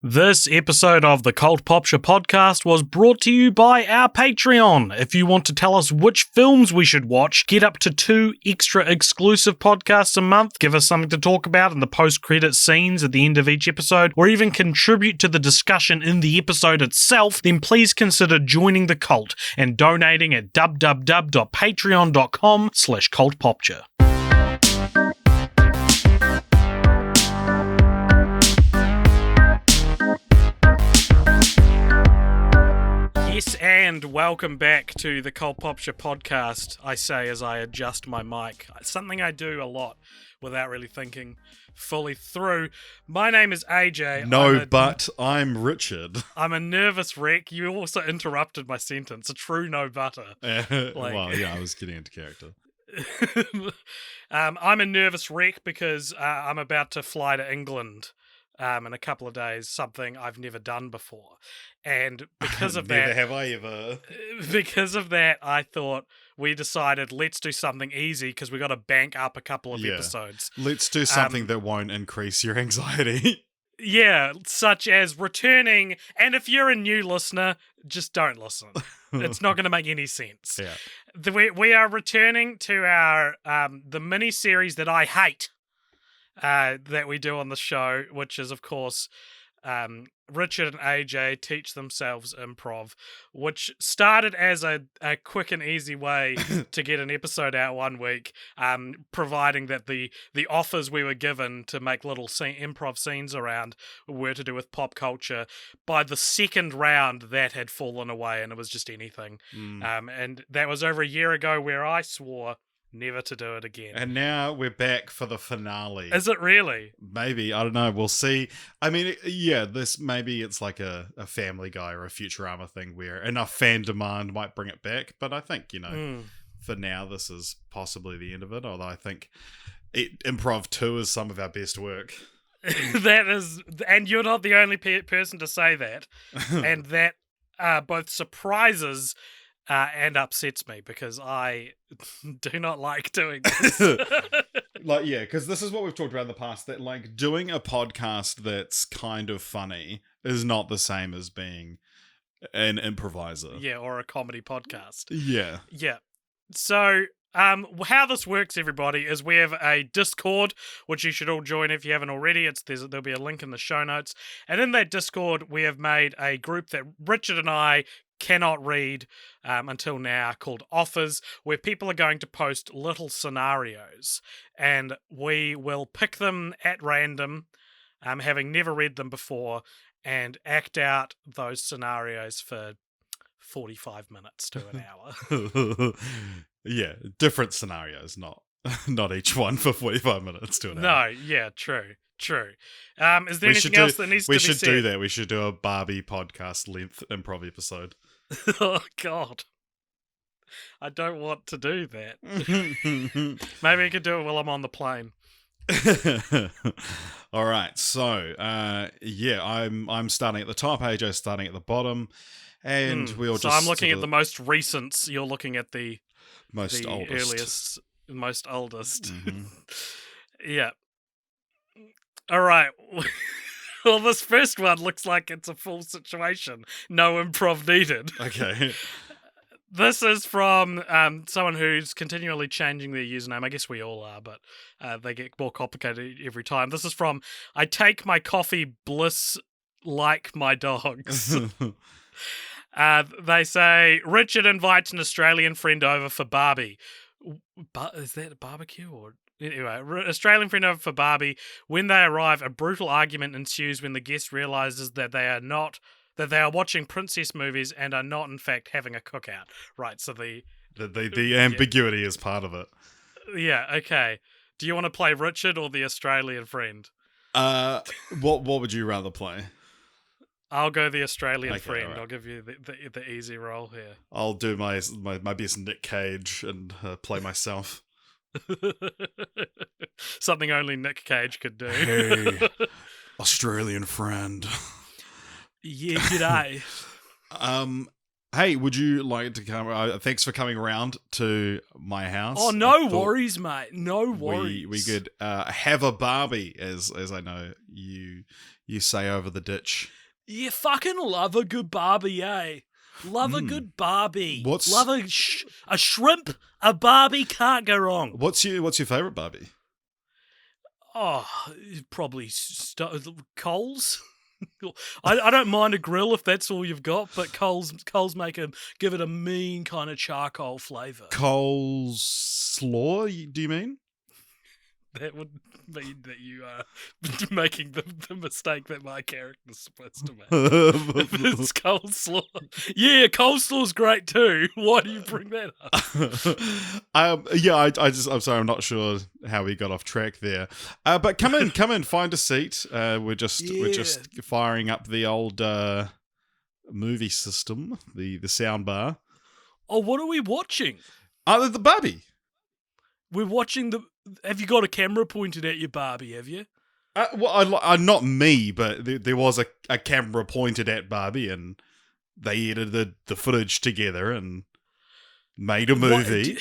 This episode of the Popture podcast was brought to you by our Patreon. If you want to tell us which films we should watch, get up to 2 extra exclusive podcasts a month, give us something to talk about in the post-credit scenes at the end of each episode, or even contribute to the discussion in the episode itself, then please consider joining the cult and donating at www.patreon.com/cultpopture. Yes, and welcome back to the Cult Popture podcast, I say as I adjust my mic. Something I do a lot without really thinking fully through. My name is AJ. I'm Richard. I'm a nervous wreck. You also interrupted my sentence. A true no butter. I was getting into character. I'm a nervous wreck because I'm about to fly to England in a couple of days, something I've never done before. And because of that... Never have I ever. Because of that, I thought we decided let's do something easy because we got to bank up a couple of episodes. Let's do something that won't increase your anxiety. Yeah, such as returning, and if you're a new listener, just don't listen. It's not going to make any sense. Yeah. We are returning to our the mini-series that I hate that we do on the show, which is, of course... Richard and AJ teach themselves improv, which started as a quick and easy way to get an episode out one week, providing that the offers we were given to make little improv scenes around were to do with pop culture. By the second round, that had fallen away and it was just anything. And that was over a year ago where I swore never to do it again. And now we're back for the finale. Is it really? Maybe. I don't know. We'll see. I mean, maybe it's like a Family Guy or a Futurama thing where enough fan demand might bring it back. But I think, for now, this is possibly the end of it. Although I think Improv 2 is some of our best work. That is, and you're not the only person to say that. And that both surprises and upsets me because I do not like doing this. Because this is what we've talked about in the past, that like doing a podcast that's kind of funny is not the same as being an improviser. Yeah, or a comedy podcast. Yeah. Yeah. So, how this works, everybody, is we have a Discord, which you should all join if you haven't already. There'll be a link in the show notes. And in that Discord, we have made a group that Richard and I cannot read until now, called Offers, where people are going to post little scenarios and we will pick them at random, having never read them before, and act out those scenarios for 45 minutes to an hour. Yeah, different scenarios, not each one for 45 minutes to an hour. No, yeah, true. Is there anything else that needs to be said? We should do that. We should do a Barbie podcast length improv episode. Oh, God. I don't want to do that. Maybe I could do it while I'm on the plane. All right. So, I'm starting at the top. AJ's starting at the bottom. And we'll just... So I'm looking at the most recents. You're looking at the oldest. Earliest, most oldest. Mm-hmm. Yeah. All right. Well, this first one looks like it's a full situation. No improv needed. Okay. This is from someone who's continually changing their username. I guess we all are, but they get more complicated every time. This is from I take my coffee bliss like my dogs. They say, Richard invites an Australian friend over for Barbie. Is that a barbecue or... Anyway, Australian friend over for Barbie. When they arrive, a brutal argument ensues when the guest realizes that they are watching princess movies and are not, in fact, having a cookout. Right, so the ambiguity is part of it. Yeah, okay. Do you want to play Richard or the Australian friend? What would you rather play? I'll go the Australian friend. Right. I'll give you the easy role here. I'll do my best Nick Cage and play myself. Something only Nick Cage could do. Hey, Australian friend. Yeah, g'day. Hey, would you like to come? Thanks for coming around to my house. Oh, no worries, mate. No worries. We could have a Barbie, as I know you say over the ditch. You fucking love a good Barbie, eh? Love a good Barbie. Love a shrimp. A Barbie can't go wrong. What's your favorite Barbie? Oh, probably Coles. I don't mind a grill if that's all you've got, but Coles give it a mean kind of charcoal flavour. Coleslaw, do you mean? That would mean that you are making the mistake that my character's supposed to make. It's coleslaw. Yeah, coleslaw's great too. Why do you bring that up? I'm sorry, I'm not sure how we got off track there. But come in, find a seat. We're just firing up the old movie system, the sound bar. Oh, what are we watching? The Barbie. We're watching Have you got a camera pointed at your Barbie, have you? Not me, but there was a camera pointed at Barbie, and they edited the footage together and made a movie.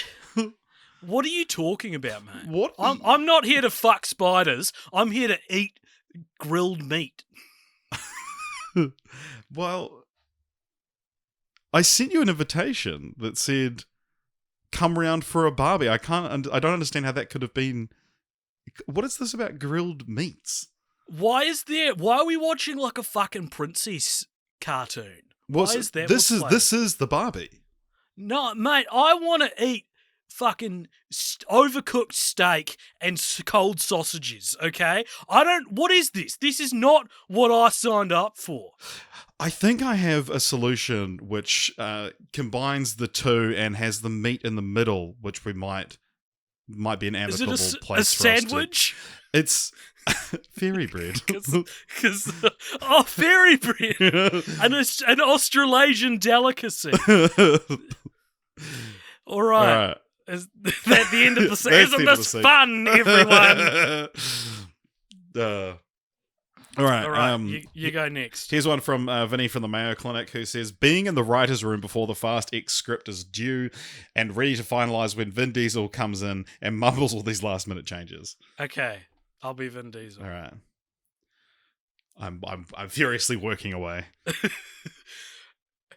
What are you talking about, mate? What? I'm not here to fuck spiders. I'm here to eat grilled meat. Well, I sent you an invitation that said, come round for a Barbie. I don't understand how that could have been. What is this about grilled meats? Why are we watching like a fucking princess cartoon? Why is that? This is the Barbie. No, mate, I want to eat fucking overcooked steak and cold sausages, okay? What is this? This is not what I signed up for. I think I have a solution which combines the two and has the meat in the middle, which we might be an amicable place for us to... A sandwich? It's fairy bread. Fairy bread! An Australasian delicacy. All right. Is that the end of the Isn't this fun, everyone? All right. You go next. Here's one from Vinny from the Mayo Clinic, who says, being in the writer's room before the Fast X script is due and ready to finalise when Vin Diesel comes in and mumbles all these last minute changes. Okay, I'll be Vin Diesel. All right. I'm furiously working away.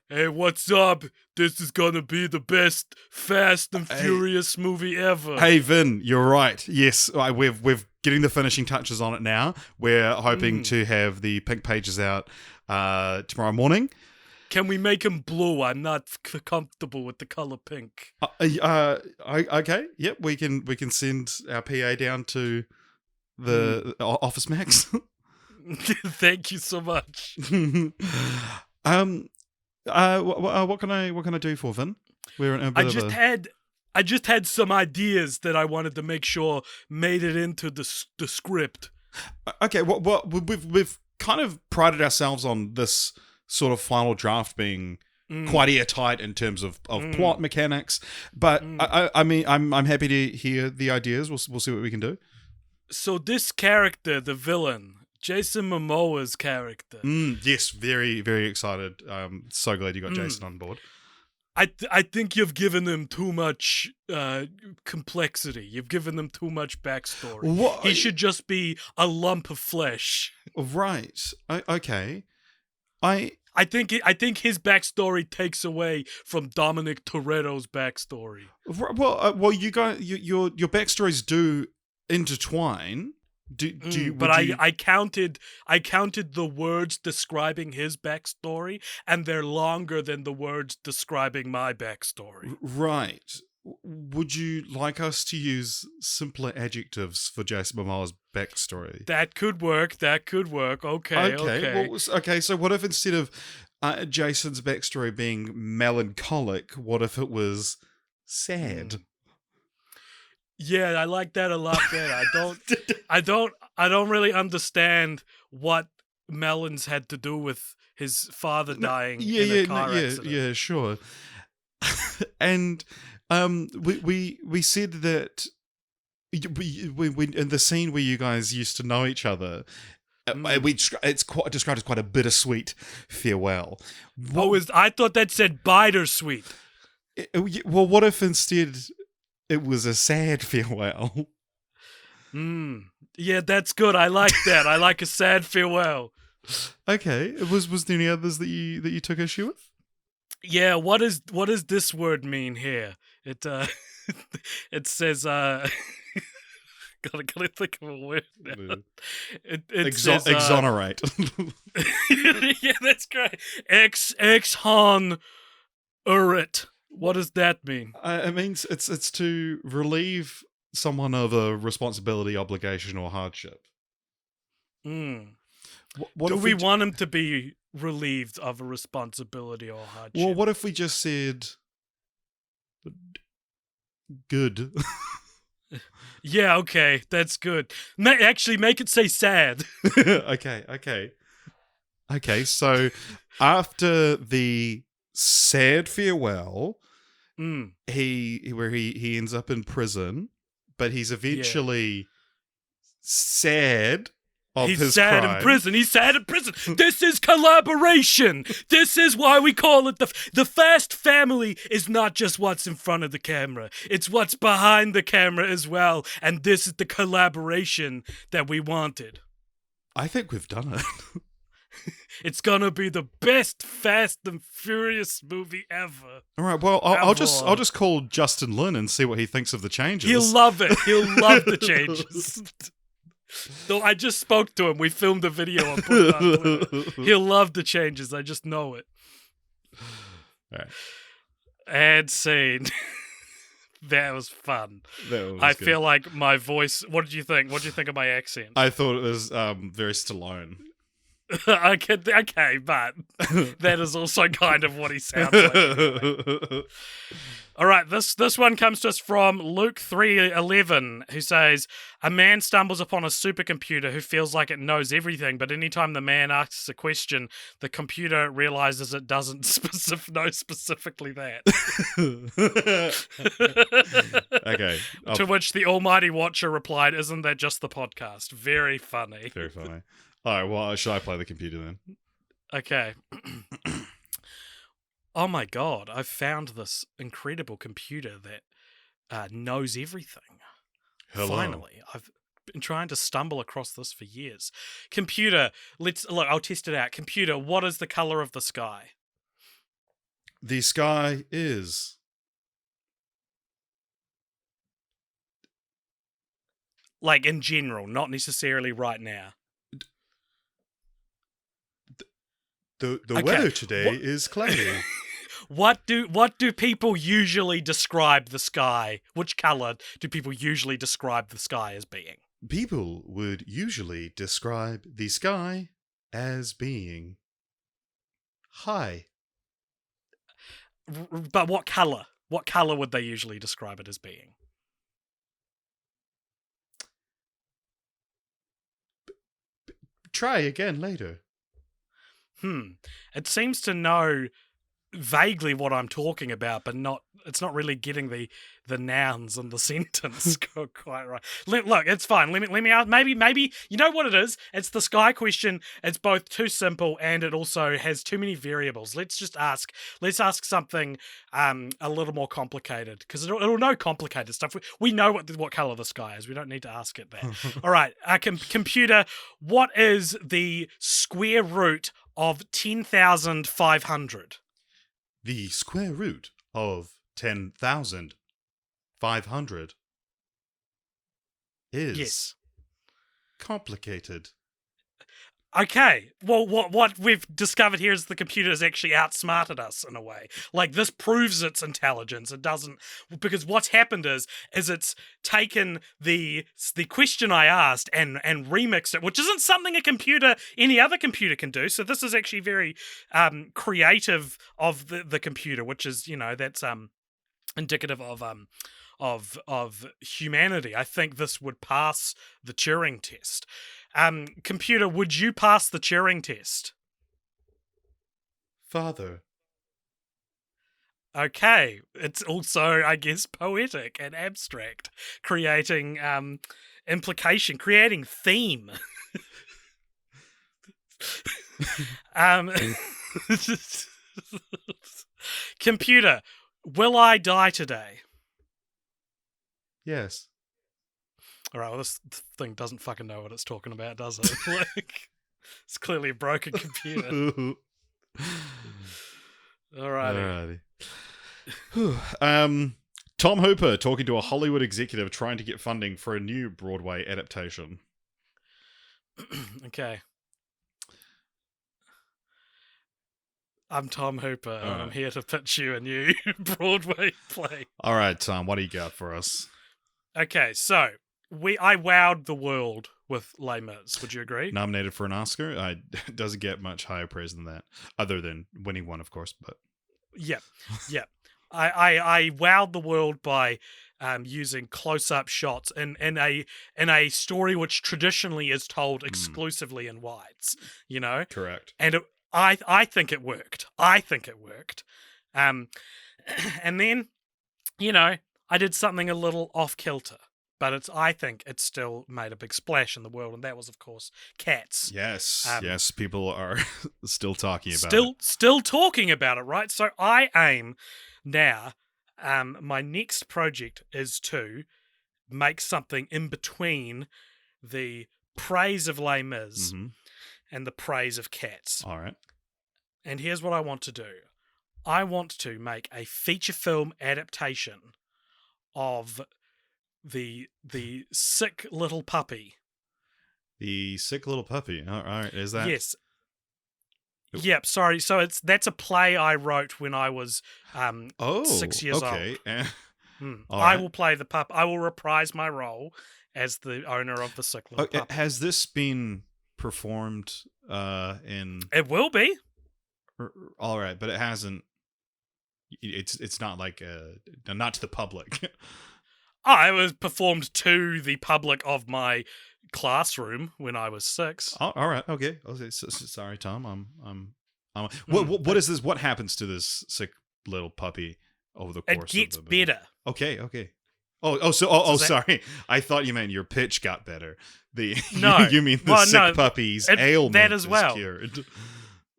Hey, what's up? This is gonna be the best Fast and Furious movie ever. Hey, Vin, you're right. Yes, we've getting the finishing touches on it now. We're hoping to have the pink pages out tomorrow morning. Can we make him blue? I'm not comfortable with the color pink. Okay. Yep, we can send our PA down to the Office Max. Thank you so much. What can I do for Vin? We're in a bit I just had some ideas that I wanted to make sure made it into the script. Okay, we've kind of prided ourselves on this sort of final draft being quite airtight in terms of plot mechanics, but I mean I'm happy to hear the ideas. We'll see what we can do. So this character, the villain, Jason Momoa's character. Yes, very, very excited. So glad you got Jason on board. I think you've given them too much complexity. You've given them too much backstory. What? He should just be a lump of flesh. Right. Okay. I think his backstory takes away from Dominic Toretto's backstory. Well, you guys, your backstories do intertwine. I counted the words describing his backstory, and they're longer than the words describing my backstory. Right. Would you like us to use simpler adjectives for Jason Momoa's backstory? That could work. Okay. Okay. So what if instead of Jason's backstory being melancholic, what if it was sad? Yeah, I like that a lot better. I don't really understand what Melons had to do with his father dying in a car accident. Yeah, sure. And we said that we in the scene where you guys used to know each other, It's described as quite a bittersweet farewell. I thought that said bittersweet. Well, what if instead it was a sad farewell? Yeah, that's good. I like that. I like a sad farewell. Okay. Was there any others that you took issue with? Yeah, what does this word mean here? It it says gotta think of a word now. It says exonerate. yeah, that's great. Exonerate. What does that mean? It means it's to relieve someone of a responsibility, obligation, or hardship. What Do if we want him to be relieved of a responsibility or hardship? Well, what if we just said good? Yeah, okay, that's good. Actually, make it say sad. Okay. So after the sad farewell, he ends up in prison, but he's eventually sad. He's sad in prison. He's sad in prison. This is collaboration. This is why we call it the Fast Family. Is not just what's in front of the camera. It's what's behind the camera as well. And this is the collaboration that we wanted. I think we've done it. It's gonna be the best Fast and Furious movie ever. All right. Well, I'll just call Justin Lin and see what he thinks of the changes. He'll love it. He'll love the changes. Though I just spoke to him. We filmed a video and put it on Twitter. He'll love the changes. I just know it. All right. And scene. That was fun. I feel like my voice. What did you think? What did you think of my accent? I thought it was very Stallone. Okay, but that is also kind of what he sounds like. Anyway. All right, this one comes to us from Luke 3:11, who says, a man stumbles upon a supercomputer who feels like it knows everything, but anytime the man asks a question, the computer realizes it doesn't know specifically that. Okay. To which the almighty watcher replied, isn't that just the podcast? Very funny. Very funny. All right, well, should I play the computer then? Okay. Oh my god, I've found this incredible computer that knows everything. Hello. Finally, I've been trying to stumble across this for years. Computer, I'll test it out. Computer, what is the color of the sky? The sky is... Like in general, not necessarily right now. The weather today is cloudy. What do people usually describe the sky? Which color do people usually describe the sky as being? People would usually describe the sky as being high. But what color? What color would they usually describe it as being? Try again later. It seems to know vaguely what I'm talking about, but it's not really getting the nouns and the sentence quite right. Look, it's fine. Let me out. Maybe you know what it is. It's the sky question. It's both too simple and it also has too many variables. Let's ask something a little more complicated, because it'll know complicated stuff. We know what color the sky is. We don't need to ask it that. All right, computer, what is the square root of 10,500? The square root of 10,500 is... Yes. Complicated. Okay, well, what we've discovered here is the computer has actually outsmarted us in a way. Like, this proves its intelligence. It doesn't, because what's happened is it's taken the question I asked and remixed it, which isn't something any other computer can do. So this is actually very creative of the computer, which is, that's indicative of humanity. I think this would pass the Turing test. Computer, would you pass the Turing test? Father. Okay. It's also, I guess, poetic and abstract, creating implication, creating theme. um, computer, will I die today? Yes. All right, well, this thing doesn't fucking know what it's talking about, does it? Like, it's clearly a broken computer. Alrighty. Tom Hooper talking to a Hollywood executive trying to get funding for a new Broadway adaptation. Okay. I'm Tom Hooper, and I'm here to pitch you a new Broadway play. All right, Tom, what do you got for us? Okay, so I wowed the world with Les Mis. Would you agree? Nominated for an Oscar? It doesn't get much higher praise than that, other than winning one, of course. But yeah. I wowed the world by using close-up shots in a story which traditionally is told exclusively in wides. You know, correct. And I think it worked. And then, you know, I did something a little off kilter. But I think it still made a big splash in the world, and that was, of course, Cats. Yes, people are still talking about it. Still talking about it, right? So I aim now, my next project is to make something in between the praise of Les Mis and the praise of Cats. All right. And here's what I want to do. I want to make a feature film adaptation of the sick little puppy. The sick little puppy. All right, is that? Yes. Yep. Sorry. So that's a play I wrote when I was 6 years old. I will play the pup. I will reprise my role as the owner of the sick little puppy. Has this been performed in? It will be. All right, but it hasn't. It's not like not to the public. It was performed to the public of my classroom when I was 6. All right, okay. Sorry, Tom. What is this? What happens to this sick little puppy over the course? It gets better. Okay. Sorry. I thought you meant your pitch got better. No, you mean the sick puppy's ailment that as well. is cured.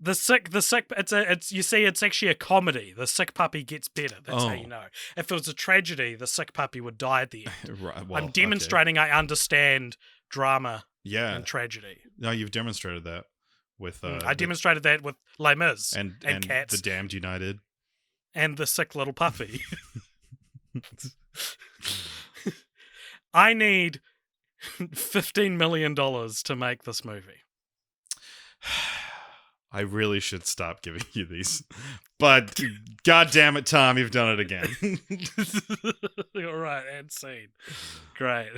The sick. It's you see, it's actually a comedy. The sick puppy gets better. That's how you know. If it was a tragedy, the sick puppy would die at the end. Right, well, I'm demonstrating I understand drama and tragedy. No, you've demonstrated that with. I demonstrated that with Les Mis and Cats, the Damned United, and the sick little puppy. I need $15 million to make this movie. I really should stop giving you these. But god damn it, Tom, you've done it again. All right, and scene. Great.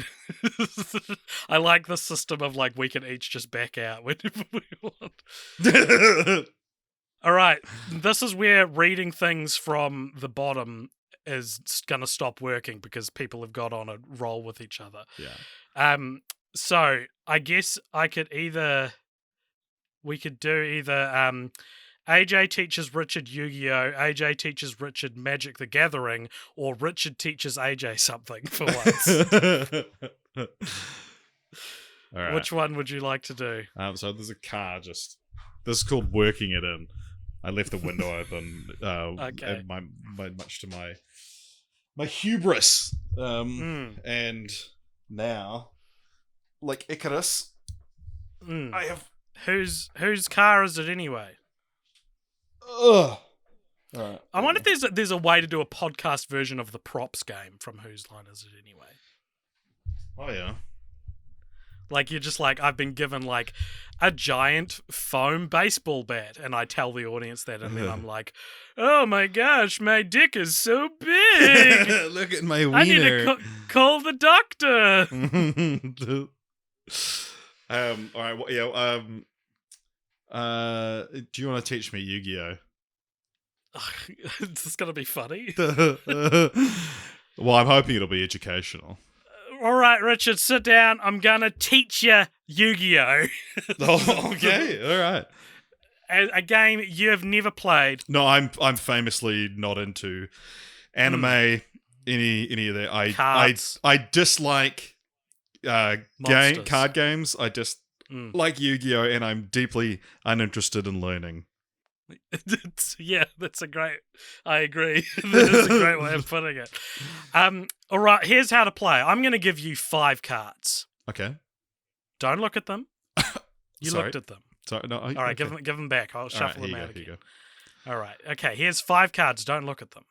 I like the system of like we can each just back out whenever we want. All right, this is where reading things from the bottom is going to stop working because people have got on a roll with each other. Yeah. So I guess we could do either AJ teaches Richard Yu-Gi-Oh, AJ teaches Richard Magic the Gathering, or Richard teaches AJ something for once. All right. Which one would you like to do? So there's a car this is called working it in. I left the window open. Okay. Much to my hubris. And now, like Icarus, I have. Whose car is it anyway? Ugh. All right. I wonder if there's a way to do a podcast version of the props game from Whose Line Is It Anyway? Oh yeah. Like you're just like, I've been given like a giant foam baseball bat, and I tell the audience that, and then I'm like, oh my gosh, my dick is so big. Look at my wiener. I need to call the doctor. All right. Do you want to teach me Yu-Gi-Oh? Is this gonna be funny? Well, I'm hoping it'll be educational. All right, Richard, sit down. I'm gonna teach you Yu-Gi-Oh. Oh, okay, all right. A game you have never played. No, I'm famously not into anime, any of that. I dislike card games. like Yu-Gi-Oh, and I'm deeply uninterested in learning. Yeah, that's a great. I agree. That is a great way of putting it. All right, here's how to play. I'm going to give you 5 cards. Okay. Don't look at them. You Sorry. looked at them. Sorry. No. All right, okay. give them back. I'll shuffle All right, them out here again. you All right. Okay, here's 5 cards. Don't look at them.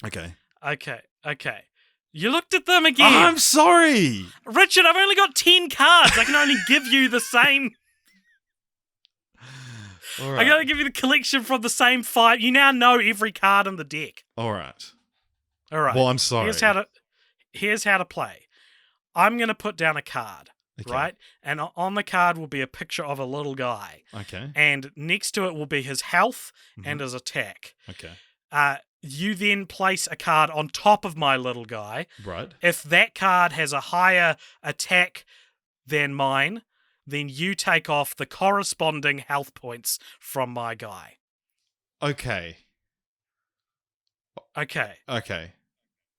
go. Okay. Okay. You looked at them again. I'm sorry. Richard, I've only got 10 cards. I can only give you the same. All I right. gotta give you the collection from the same 5. You now know every card in the deck. All right. All right. Well, I'm sorry. Here's how to play. I'm gonna put down a card, Okay. right? And on the card will be a picture of a little guy. Okay. And next to it will be his health Mhm. and his attack. Okay. You then place a card on top of my little guy. Right. If that card has a higher attack than mine, then you take off the corresponding health points from my guy. Okay. Okay, Okay.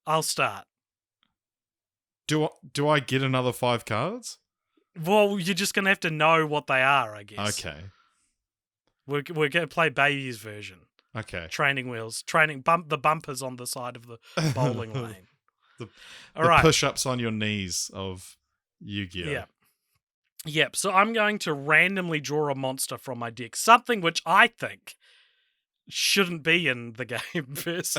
I'll start. Do I get another 5 cards? Well, you're just going to have to know what they are, I guess. Okay. We're going to play Baby's version. Okay. Training wheels. The bumpers on the side of the bowling lane. The All right. push-ups on your knees of Yu-Gi-Oh. Yeah. Yep, so I'm going to randomly draw a monster from my deck. Something which I think shouldn't be in the game first.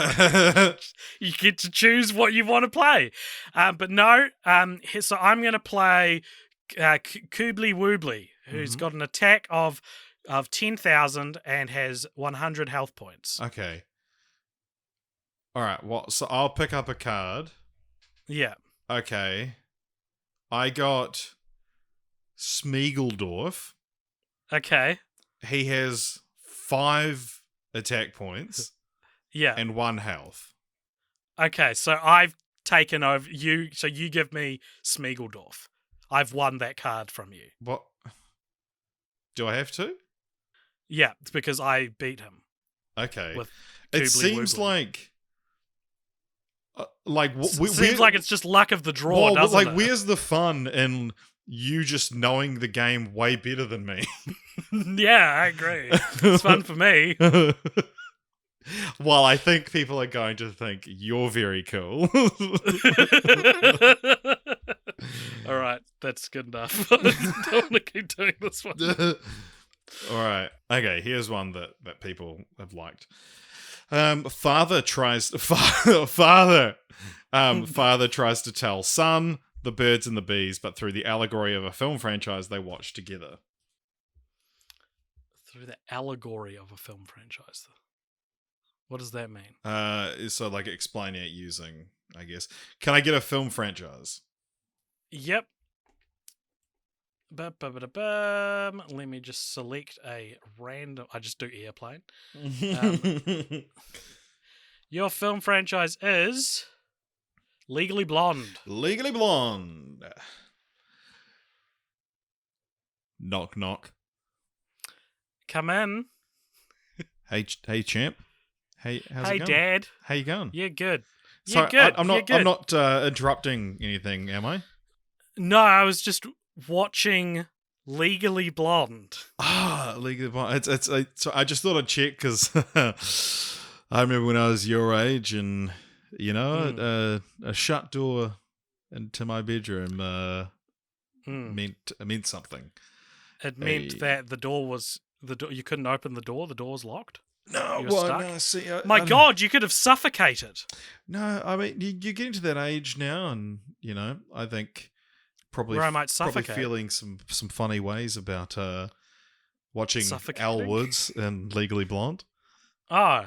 You get to choose what you want to play. But no, so I'm going to play Koobly Woobly, who's got an attack of 10,000 and has 100 health points. Okay. All right. So I'll pick up a card. Yeah. Okay. I got Smeagolorf. Okay. He has 5 attack points. Yeah. And 1 health. Okay, so I've taken over you. So you give me Smeagolorf. I've won that card from you. What? Do I have to? Yeah, it's because I beat him. Okay. With It Koobly seems Woobly. seems like it's just luck of the draw, doesn't it? Where's the fun in you just knowing the game way better than me? Yeah, I agree. It's fun for me. Well, I think people are going to think you're very cool. All right, that's good enough. I don't want to keep doing this one. All right. Okay, here's one that people have liked. Father tries to tell son the birds and the bees, but through the allegory of a film franchise they watch together. Through the allegory of a film franchise. What does that mean? So like explaining it using, I guess. Can I get a film franchise? Yep. Let me just select a random. I just do airplane. Your film franchise is Legally Blonde. Legally Blonde. Knock knock. Come in. Hey champ. Hey, how's it going? Hey, Dad. How you going? Yeah, good. Sorry, good. I'm not. You're I'm good. not interrupting anything, am I? No, I was just watching Legally Blonde. Legally Blonde. So I just thought I'd check because I remember when I was your age, and a shut door into my bedroom meant something. It meant that the door. You couldn't open the door. The door was locked. No, You were stuck? no. See, My God, you could have suffocated. No, I mean you're getting to that age now, and I think probably Where I might suffocate. Probably feeling some funny ways about watching Al Suffocating? Woods and Legally Blonde. Oh,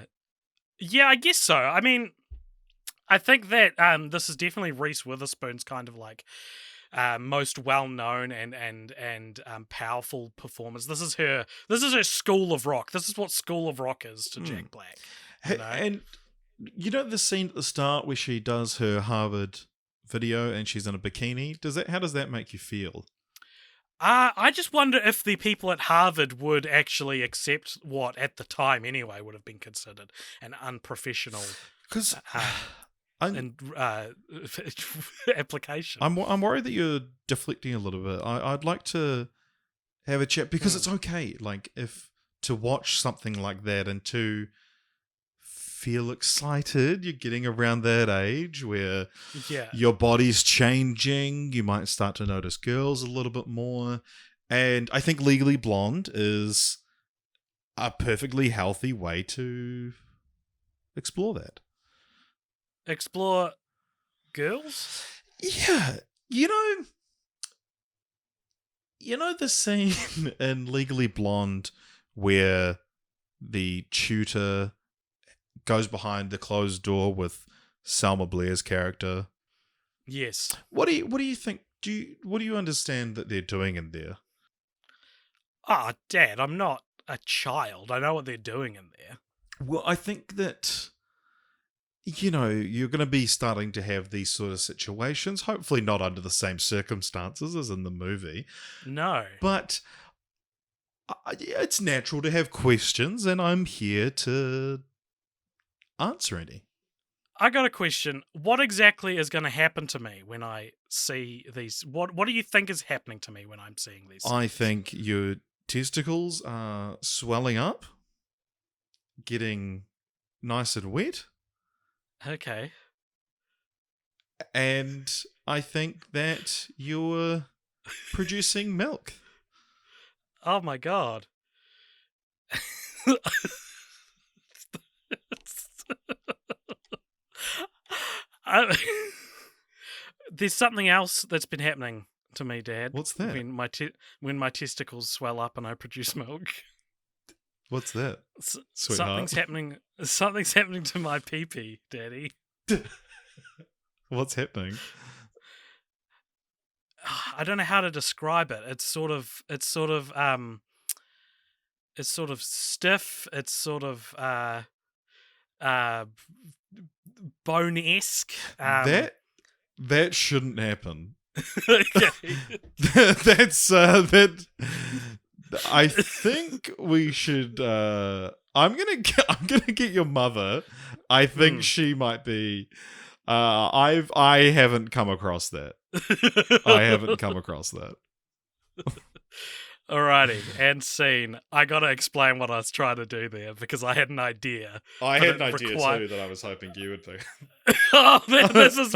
yeah, I guess so. I mean, I think that this is definitely Reese Witherspoon's kind of like most well-known and powerful performance. This is her School of Rock. This is what School of Rock is to Jack Black. And the scene at the start where she does her Harvard video and she's in a bikini. How does that make you feel? I just wonder if the people at Harvard would actually accept what, at the time anyway, would have been considered an unprofessional Because application. I'm worried that you're deflecting a little bit. I'd like to have a chat, because it's okay, like, if to watch something like that and to feel excited. You're getting around that age where your body's changing. You might start to notice girls a little bit more. And I think Legally Blonde is a perfectly healthy way to explore that. Explore girls? Yeah. You know the scene in Legally Blonde where the tutor goes behind the closed door with Selma Blair's character? Yes. What do you think? What do you understand that they're doing in there? Dad, I'm not a child. I know what they're doing in there. Well, I think that, you're going to be starting to have these sort of situations, hopefully not under the same circumstances as in the movie. No. But it's natural to have questions, and I'm here to answer any. I got a question. What exactly is going to happen to me when I see these? What do you think is happening to me when I'm seeing these? I think your testicles are swelling up, getting nice and wet. Okay. And I think that you're producing milk. Oh my god. There's something else that's been happening to me, Dad. What's that? When my testicles swell up and I produce milk. What's that? Something's happening to my pee-pee, Daddy. What's happening? I don't know how to describe it. It's sort of stiff. It's sort of bone-esque. That shouldn't happen. Okay. That's that. I think we should. I'm gonna get your mother. I think she might be. I haven't come across that. I haven't come across that. Alrighty, and scene. I gotta explain what I was trying to do there because I had an idea. I had an idea too that I was hoping you would do.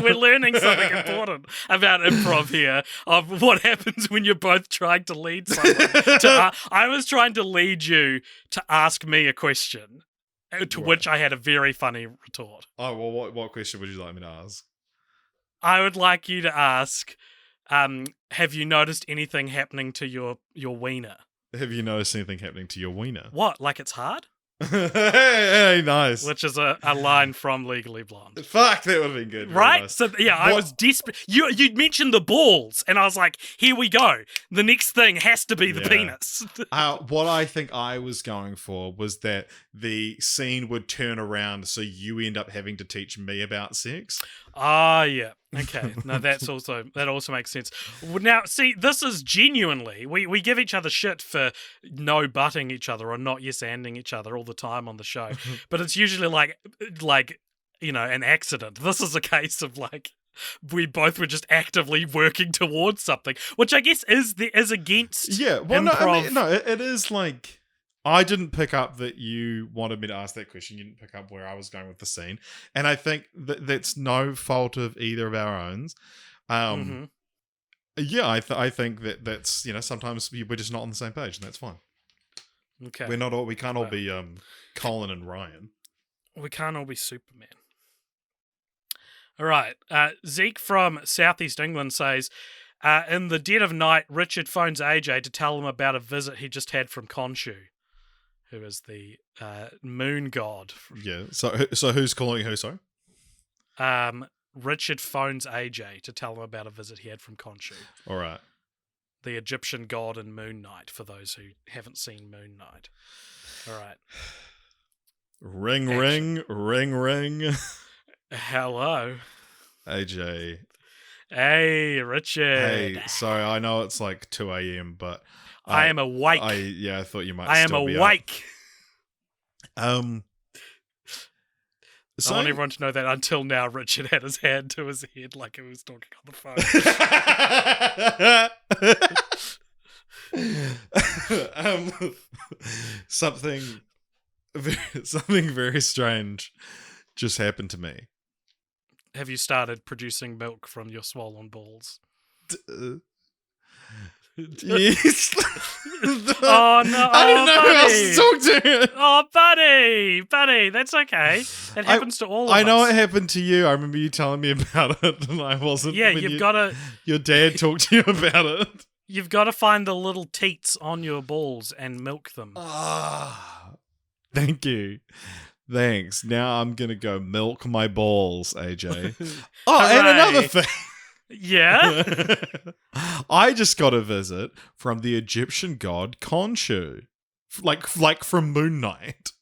We're learning something important about improv here of what happens when you're both trying to lead someone. I was trying to lead you to ask me a question, to which I had a very funny retort. Oh, well, what question would you like me to ask? I would like you to ask, have you noticed anything happening to your wiener? Have you noticed anything happening to your wiener? What, like it's hard? Hey, nice. Which is a line from Legally Blonde. Fuck, that would have been good. Right? Nice. So, yeah, I was desperate. You'd mentioned the balls, and I was like, here we go. The next thing has to be the penis. What I think I was going for was that the scene would turn around so you end up having to teach me about sex. Ah, yeah. Okay. No, that also makes sense. Now, see, this is genuinely, we give each other shit for no butting each other or not yes-anding each other all the time on the show. But it's usually like, an accident. This is a case of like, we both were just actively working towards something, which I guess is against improv. It is like, I didn't pick up that you wanted me to ask that question. You didn't pick up where I was going with the scene. And I think that's no fault of either of our own. Yeah, I think that's, sometimes we're just not on the same page, and that's fine. Okay. We can't all be Colin and Ryan. We can't all be Superman. All right. Zeke from Southeast England says, in the dead of night, Richard phones AJ to tell him about a visit he just had from Khonshu, who is the moon god. Yeah. So who's calling who? Sorry. Richard phones AJ to tell him about a visit he had from Khonshu. All right. The Egyptian god in Moon Knight, for those who haven't seen Moon Knight. All right. Ring, ring, ring, ring. Hello. AJ. Hey, Richard. Hey, sorry, I know it's like 2 a.m., but I am awake. I thought you might. I am awake. So, I want everyone to know that until now, Richard had his hand to his head like he was talking on the phone. Something, something very strange just happened to me. Have you started producing milk from your swollen balls? Yes. Oh no! I didn't know who else buddy. to talk to. Oh, buddy, that's okay. It happens to all of us. I know it happened to you. I remember you telling me about it, and I wasn't. Yeah, when you've got to. Your dad talked to you about it. You've got to find the little teats on your balls and milk them. Ah, thank you. Thanks. Now I'm gonna go milk my balls, AJ. Oh, and another thing. Yeah? I just got a visit from the Egyptian god Khonshu. Like from Moon Knight.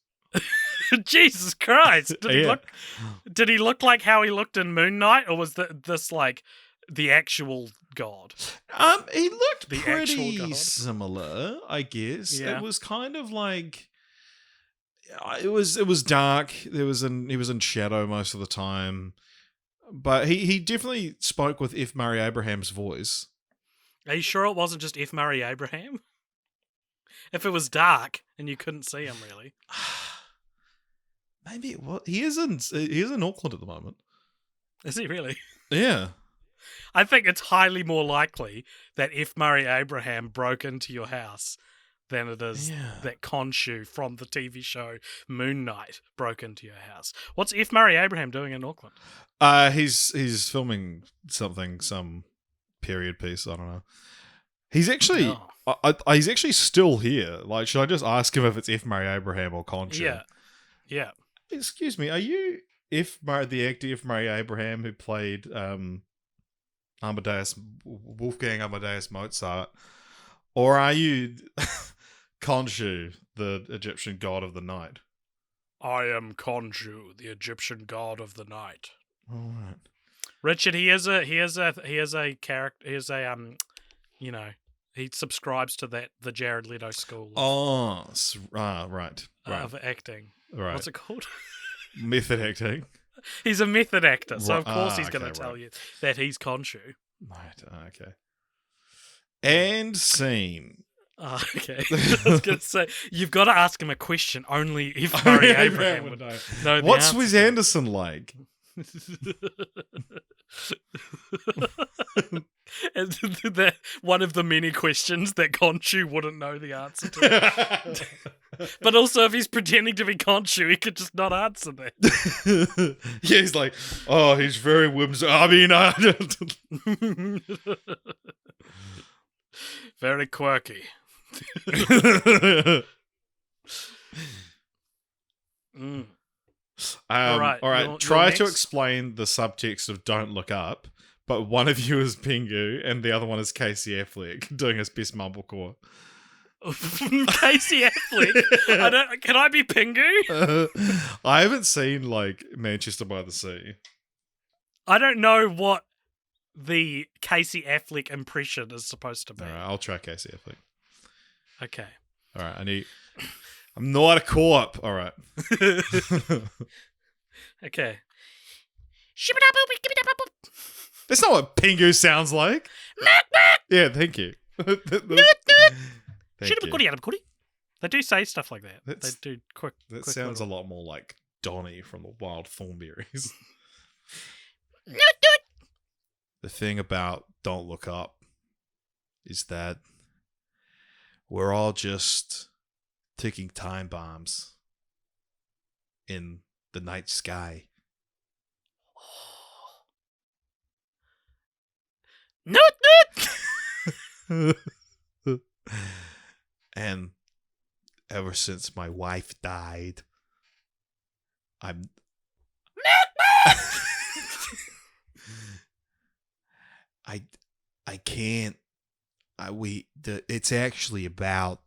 Jesus Christ. Yeah. Did he look like how he looked in Moon Knight, or was this like the actual god? He looked The pretty actual god. similar, I guess. Yeah. It was kind of like it was dark. He was in shadow most of the time. But he definitely spoke with F. Murray Abraham's voice. Are you sure it wasn't just F. Murray Abraham? If it was dark and you couldn't see him, really. Maybe it was. He is in Auckland at the moment. Is he really? Yeah. I think it's highly more likely that F. Murray Abraham broke into your house than it is that Khonshu from the TV show Moon Knight broke into your house. What's F. Murray Abraham doing in Auckland? He's filming some period piece. I don't know. He's actually he's actually still here. Like, should I just ask him if it's F. Murray Abraham or Khonshu? Yeah. Excuse me, are you the actor F. Murray Abraham who played Wolfgang Amadeus Mozart, or are you Khonshu, the Egyptian god of the night? I am Khonshu, the Egyptian god of the night. All right, Richard. He is a character. He is a he subscribes to the Jared Leto school. Right. Of acting. Right. What's it called? Method acting. He's a method actor, so of course he's going to tell you that he's Khonshu. Right. Okay. And scene. Oh, okay. I was going to say, you've got to ask him a question only if Murray Abraham would know the What's answer. Wes Anderson like? One of the many questions that Khonshu wouldn't know the answer to. But also, if he's pretending to be Khonshu, he could just not answer that. Yeah, he's like, oh, he's very whimsical. I mean, very quirky. All right. You're Try next? to explain the subtext of "Don't Look Up," but one of you is Pingu and the other one is Casey Affleck doing his best mumblecore. Casey Affleck. Can I be Pingu? I haven't seen like Manchester by the Sea. I don't know what the Casey Affleck impression is supposed to be. All right, I'll try Casey Affleck. Okay. All right, I'm not a co-op. All right. Okay. That's not what Pingu sounds like. Yeah, thank you. Thank you. They do say stuff like that. They do quick. That quick sounds little... a lot more like Donnie from the Wild Thornberries. The thing about Don't Look Up is that we're all just ticking time bombs in the night sky. And ever since my wife died, I can't. It's actually about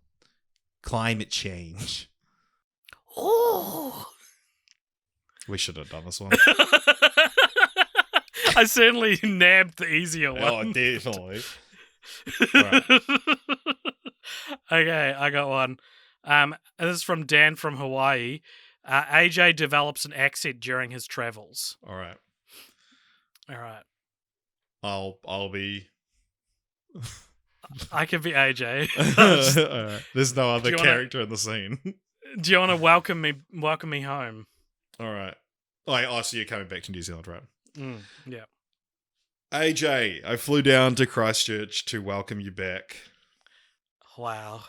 climate change. Oh. We should have done this one. I certainly nabbed the easier one. Oh, definitely. Right. Okay, I got one. This is from Dan from Hawaii. AJ develops an accent during his travels. All right. All right. I'll be I could be AJ. All right. There's no other character in the scene. Do you want to welcome me home? All right. Oh, so you're coming back to New Zealand, right? Yeah. AJ, I flew down to Christchurch to welcome you back. Wow.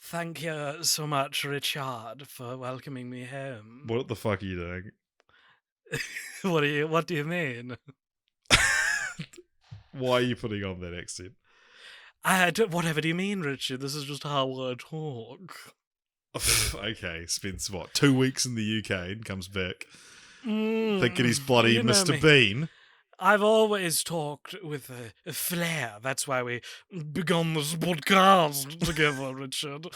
Thank you so much, Richard, for welcoming me home. What the fuck are you doing? What do you mean? Why are you putting on that accent? Whatever do you mean, Richard? This is just how I talk. Okay, spends 2 weeks in the UK and comes back thinking he's bloody Mr. Bean. I've always talked with a flair. That's why we begun this podcast together, Richard.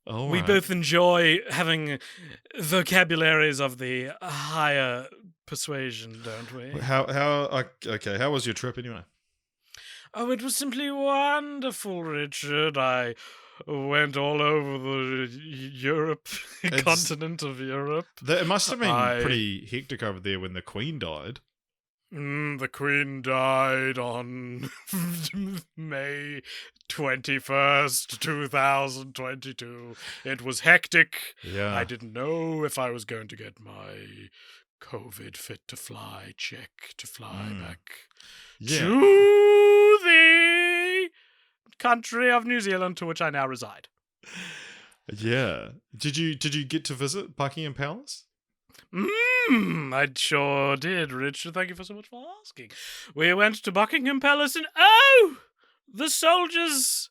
We both enjoy having vocabularies of the higher persuasion, don't we? How was your trip anyway? Oh, it was simply wonderful, Richard. I went all over the continent of Europe. It must have been pretty hectic over there when the Queen died. The Queen died on May 21st, 2022. It was hectic. Yeah. I didn't know if I was going to get my COVID fit to fly check to fly back to the country of New Zealand, to which I now reside. Yeah. Did you get to visit Buckingham Palace? I sure did, Richard. Thank you so much for asking. We went to Buckingham Palace and the soldiers,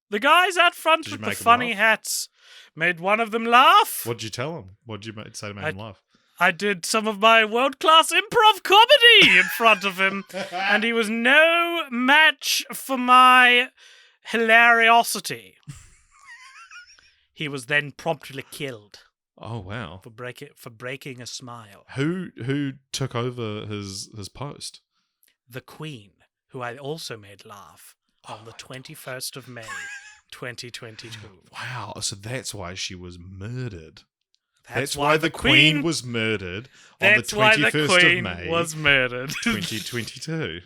the guys out front with the funny hats, made one of them laugh. What'd you tell him? What'd you say to make him laugh? I did some of my world-class improv comedy in front of him, and he was no match for my hilariosity. He was then promptly killed. Oh wow! For breaking a smile. Who took over his post? The Queen, who I also made laugh on the 21st of May, 2022. Wow! So that's why she was murdered. That's why the Queen was murdered on the 21st of May. Was murdered. 2022.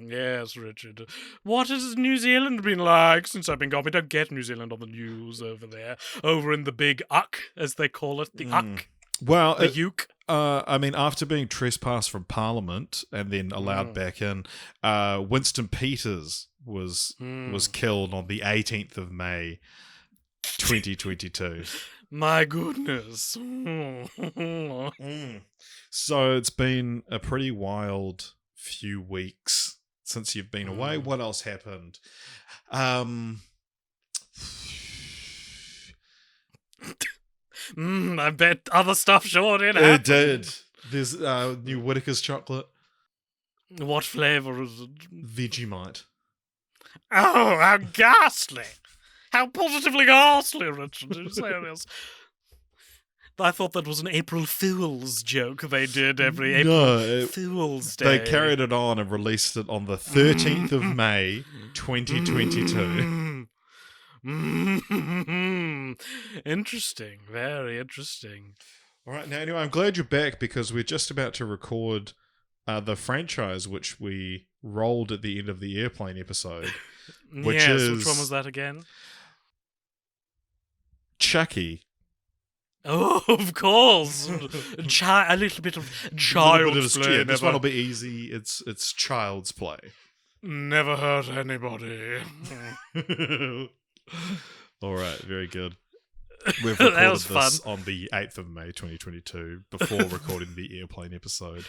Yes, Richard. What has New Zealand been like since I've been gone? We don't get New Zealand on the news over there. Over in the big Uck, as they call it. The Uck. Well, the Uke. I mean, after being trespassed from Parliament and then allowed back in, Winston Peters was killed on the 18th of May, 2022. My goodness. So it's been a pretty wild few weeks since you've been away. What else happened? I bet other stuff sure did happen. It did. There's new Whittaker's chocolate. What flavour is it? Vegemite. Oh, how ghastly. How positively ghastly, Richard. Did you say this? I thought that was an April Fool's joke they did every April Fool's Day. They carried it on and released it on the 13th of May, 2022. Interesting. Very interesting. All right. Now, anyway, I'm glad you're back because we're just about to record the franchise which we rolled at the end of the airplane episode. Which one was that again? Chucky. Oh, of course. A little bit of child's play. This one will be easy. It's child's play. Never hurt anybody. All right, very good. We've recorded this on the 8th of May 2022 before recording the airplane episode.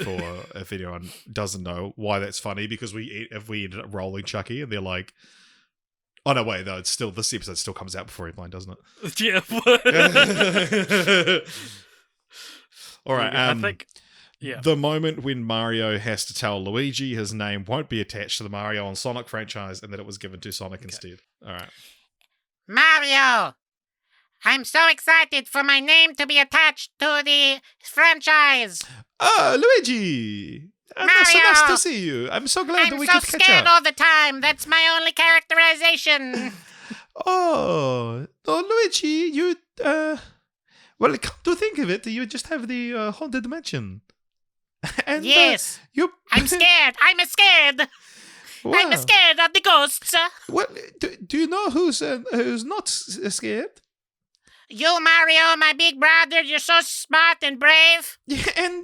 For if anyone doesn't know why that's funny, because we ended up rolling Chucky and they're like, oh no, wait, though, this episode still comes out before airplane, doesn't it? Yeah. All right. I think. Yeah. The moment when Mario has to tell Luigi his name won't be attached to the Mario and Sonic franchise and that it was given to Sonic instead. All right. Mario! I'm so excited for my name to be attached to the franchise. Oh, Luigi! So nice to see you. I'm so glad that we could catch up. I'm so scared all the time. That's my only characterization. Oh, Luigi, you, well, come to think of it, you just have the haunted mansion. And, yes. I'm scared. I'm scared. I'm scared of the ghosts. Well, do you know who's not scared? You, Mario, my big brother, you're so smart and brave. Yeah, and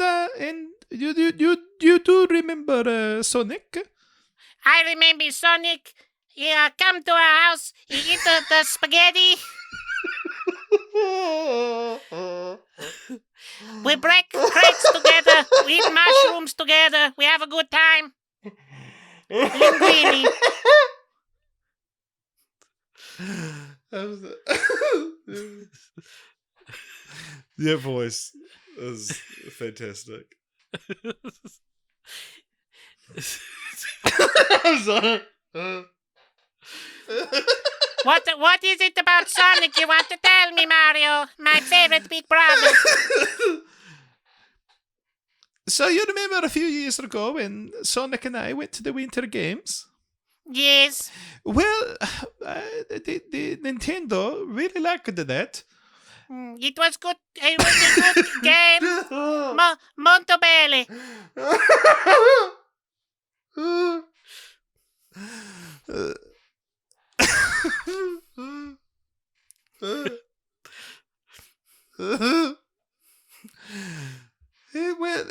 you do remember Sonic? I remember Sonic. He come to our house. He eat the spaghetti. We break crates together. We eat mushrooms together. We have a good time. Linguini. Your voice is fantastic. I'm sorry. What is it about Sonic you want to tell me, Mario? My favorite big brother. So you remember a few years ago when Sonic and I went to the Winter Games? Yes. Well, the Nintendo really liked that. It was good. It was a good game. Molto bene. Well,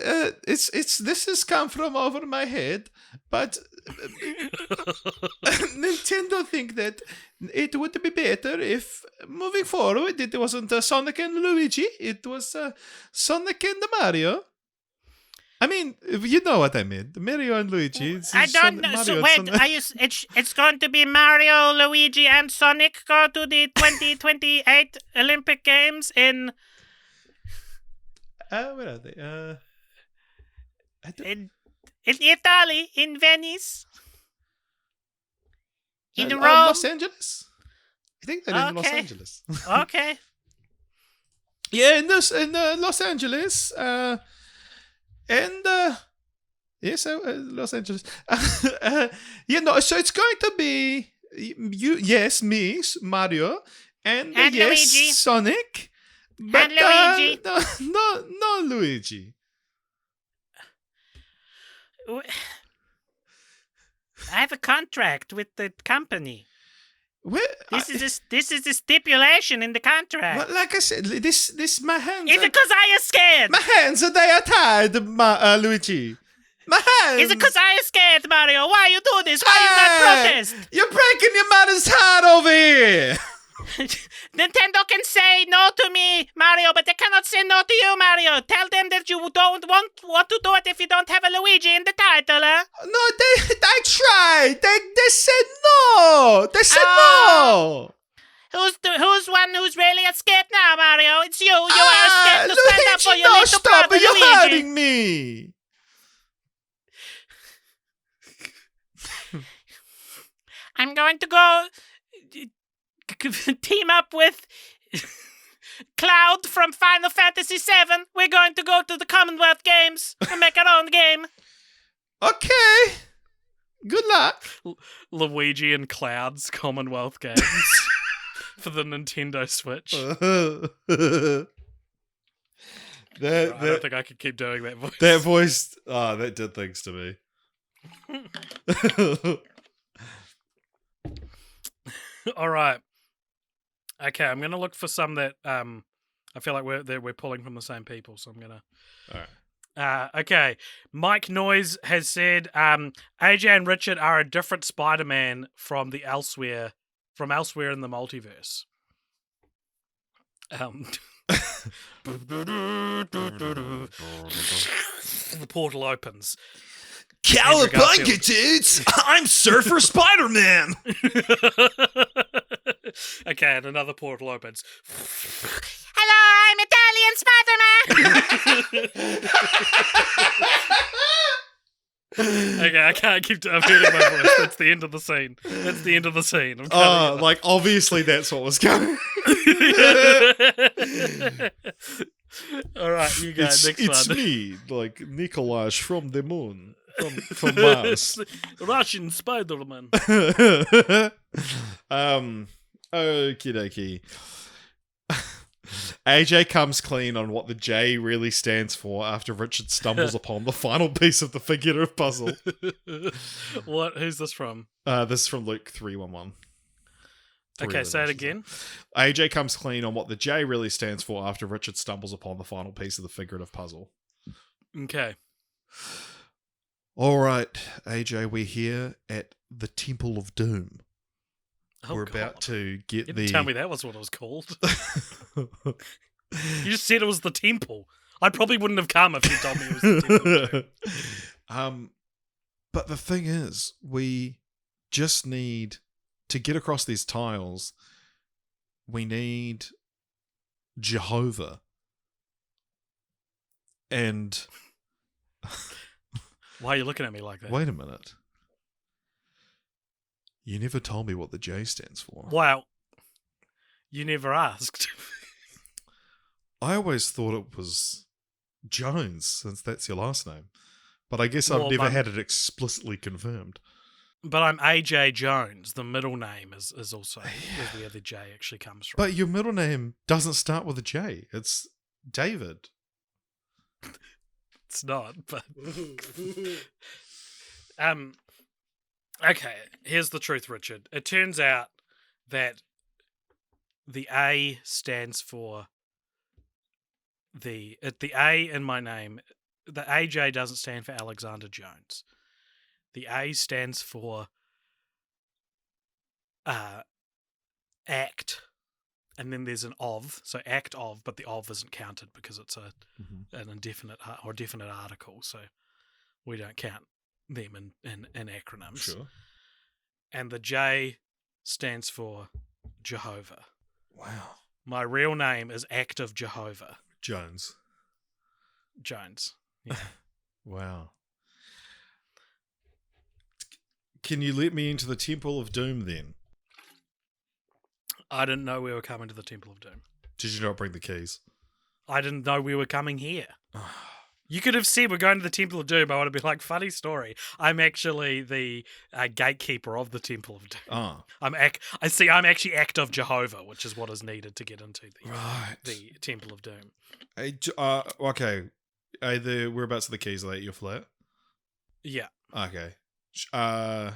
this has come from over my head, but Nintendo think that it would be better if moving forward it wasn't Sonic and Luigi, it was Sonic and Mario. I mean, you know what I mean. Mario and Luigi. I don't know. So wait, it's going to be Mario, Luigi, and Sonic go to the 2028 Olympic Games in... where are they? In Italy, in Venice, in Rome. Los Angeles? I think they're in Los Okay. Angeles. Okay. Yeah, in Los Angeles. Yes, Los Angeles. So it's going to be yes, me, Mario, and yes, Luigi. Sonic, but Luigi. no Luigi. I have a contract with the company. Well, This is the stipulation in the contract. well, like I said, this my hands. Is it because I am scared? My hands they are tied, Luigi. My hands. Is it because I am scared, Mario? Why you do this? Why you not protest? You're breaking your mother's heart over here. Nintendo can say no to me, Mario, but they cannot say no to you, Mario. Tell them that you don't want to do it if you don't have a Luigi in the title, huh? No, I tried. They said no. They said no. Who's one who's really scared now, Mario? It's you. You are scared to stand up for Luigi, your no, little stop brother, it. You're Luigi. hurting me. I'm going to go team up with Cloud from Final Fantasy VII. We're going to go to the Commonwealth Games and make our own game. Okay. Good luck. Luigi and Cloud's Commonwealth Games for the Nintendo Switch. I don't think I could keep doing that voice. That voice, that did things to me. All right. Okay, I'm gonna look for some that I feel like we're pulling from the same people, so I'm gonna. All right. Okay, Mike Noise has said AJ and Richard are a different Spider-Man from elsewhere in the multiverse. The portal opens. Cowabunga, dudes! I'm Surfer Spider-Man! Okay, and another portal opens. Hello, I'm Italian Spider-Man! Okay, I can't keep. I'm hearing my voice. That's the end of the scene. That's the end of the scene. I'm cutting it. Like, obviously that's what was coming. All right, you go. Next It's one. me, like Nikolaj from the moon, from Mars. Russian Spider-Man. Okie dokie. AJ comes clean on what the J really stands for after Richard stumbles upon the final piece of the figurative puzzle. What? Who's this from? This is from Luke 3:11. Okay, say it again. AJ comes clean on what the J really stands for after Richard stumbles upon the final piece of the figurative puzzle. Okay. All right, AJ, we're here at the Temple of Doom. Oh, We're God. about to get You the... didn't tell me that was what it was called. You just said it was the temple. I probably wouldn't have come if you told me it was the temple. Too. But the thing is, we just need to get across these tiles. We need Jehovah. And Why are you looking at me like that? wait a minute. You never told me what the J stands for. Wow. You never asked. I always thought it was Jones, since that's your last name. But I guess I've Well, never my- had it explicitly confirmed. But I'm AJ Jones. The middle name is also is where the J actually comes from. But your middle name doesn't start with a J. It's David. It's not, but okay, here's the truth, Richard. It turns out that the A stands for the A in my name. The AJ doesn't stand for Alexander Jones. The A stands for act, and then there's an of, so act of, but the of isn't counted because it's an indefinite or definite article, so we don't count them in acronyms. Sure. And the J stands for Jehovah. Wow. My real name is Act of Jehovah Jones. Jones. Yeah. Wow. Can you let me into the Temple of Doom then? I didn't know we were coming to the Temple of Doom. Did you not bring the keys? I didn't know we were coming here. You could have said we're going to the Temple of Doom. I would have been like, funny story. I'm actually the gatekeeper of the Temple of Doom. Ah. I'm actually Act of Jehovah, which is what is needed to get into the Temple of Doom. Okay. Whereabouts are the keys? Are they at your flat? Yeah. Okay. I'm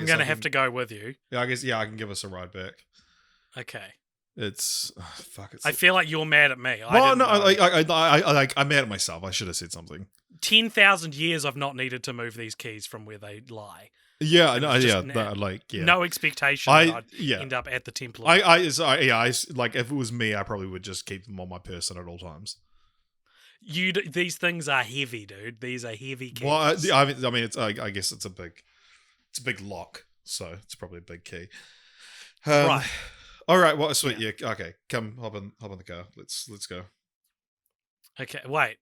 going to have to go with you. Yeah, I guess. Yeah, I can give us a ride back. Okay. It's fuck. It's. I feel like you're mad at me. Well, no, I'm mad at myself. I should have said something. 10,000 years I've not needed to move these keys from where they lie. Yeah, I know. It's Yeah, just yeah. No expectation that I'd end up at the Temple of Doom. Like if it was me, I probably would just keep them on my person at all times. These things are heavy, dude. These are heavy keys. Well, I mean, it's. I guess it's a big lock, so it's probably a big key. Right. All right. Well, sweet. Yeah. Okay. Come, hop in the car. Let's go. Okay, wait.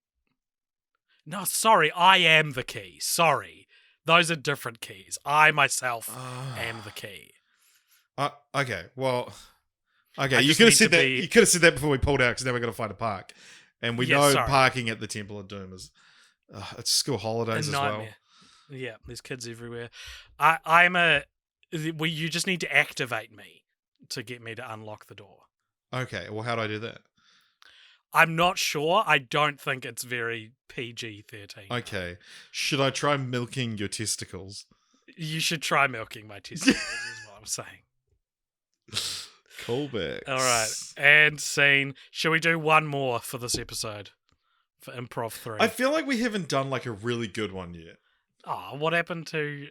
No, sorry. I am the key. Sorry. Those are different keys. I myself am the key. Okay. Well. Okay. I You just could have need said to that. be- You could have said that before we pulled out, because now we're going to find a park, and we Yeah, know sorry. parking at the Temple of Doom is. It's school holidays A as well. nightmare. Yeah, there's kids everywhere. You just need to activate me to get me to unlock the door. Okay. Well, how do I do that? I'm not sure. I don't think it's very PG-13. Okay. Should I try milking your testicles? You should try milking my testicles, is what I'm saying. Callbacks. All right. And scene. Shall we do one more for this episode? For Improv 3. I feel like we haven't done like a really good one yet. Oh, what happened to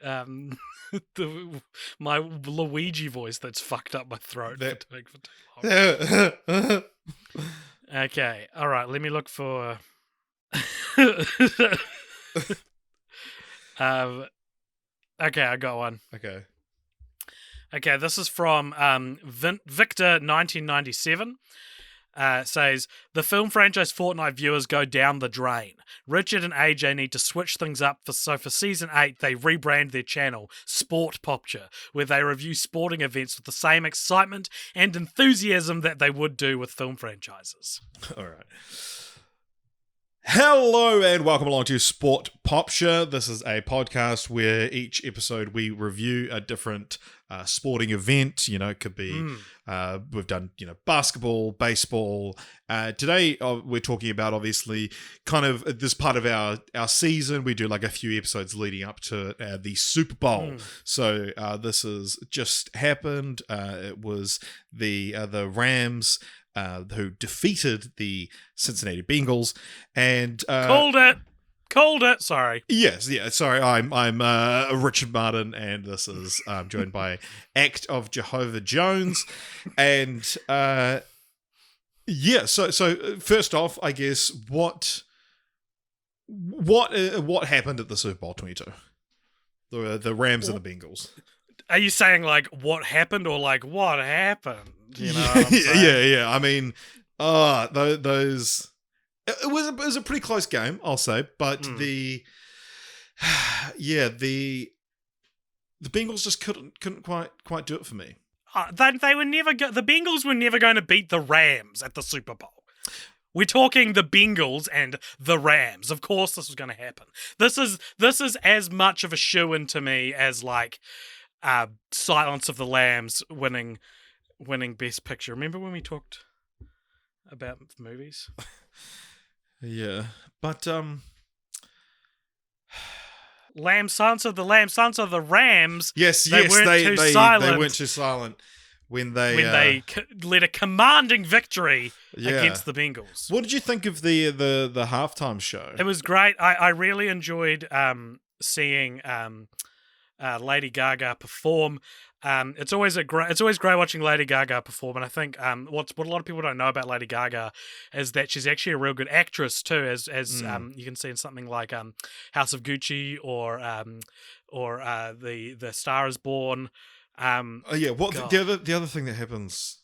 my Luigi voice that's fucked up my throat for too long? Okay, all right. Let me look for. Okay, I got one. Okay. Okay, this is from Victor 1997. Says, the film franchise Fortnite viewers go down the drain. Richard and AJ need to switch things up, so for Season 8, they rebrand their channel, Sport Popture, where they review sporting events with the same excitement and enthusiasm that they would do with film franchises. All right. Hello and welcome along to Sport Popture. This is a podcast where each episode we review a different sporting event. You know, it could be we've done basketball, baseball. Today we're talking about obviously kind of this part of our season. We do like a few episodes leading up to the Super Bowl. So this has just happened. It was the Rams. Who defeated the Cincinnati Bengals and Called it. Sorry. Yes, yeah. Sorry, I'm Richard Martin, and this is joined by Act of Jehovah Jones, and yeah. So first off, I guess what happened at the Super Bowl 22? The Rams and the Bengals. Are you saying like what happened or like what happened? You know what I'm saying? Yeah. I mean, those. It was a pretty close game, I'll say, but the Bengals just couldn't quite do it for me. They were never the Bengals were never going to beat the Rams at the Super Bowl. We're talking the Bengals and the Rams. Of course, this was going to happen. This is as much of a shoo-in to me as like Silence of the Lambs winning Best Picture. Remember when we talked about movies? Yeah, but Sons of the Rams. Yes, they weren't too silent when they led a commanding victory against the Bengals. What did you think of the halftime show? It was great. I really enjoyed seeing Lady Gaga perform. It's always great watching Lady Gaga perform, and I think what a lot of people don't know about Lady Gaga is that she's actually a real good actress too, as you can see in something like House of Gucci or the Star Is Born. The other thing that happens.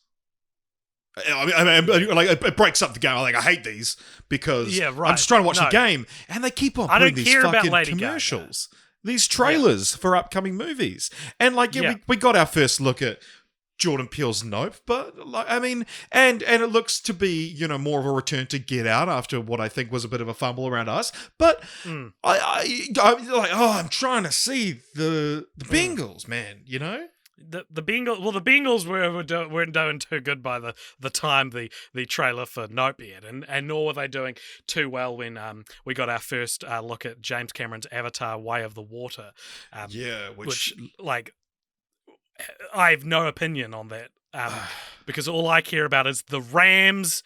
I mean, like it breaks up the game. Like I hate these because I'm just trying to watch the game, and they keep on putting these fucking commercials. Gaga. These trailers for upcoming movies. And we got our first look at Jordan Peele's Nope, but like I mean and it looks to be, more of a return to Get Out after what I think was a bit of a fumble around us. But I'm like, I'm trying to see the Bengals, man, The Bengals weren't doing too good by the time the trailer for Nope aired, and nor were they doing too well when we got our first look at James Cameron's Avatar: Way of the Water. Which like I have no opinion on that because all I care about is the Rams.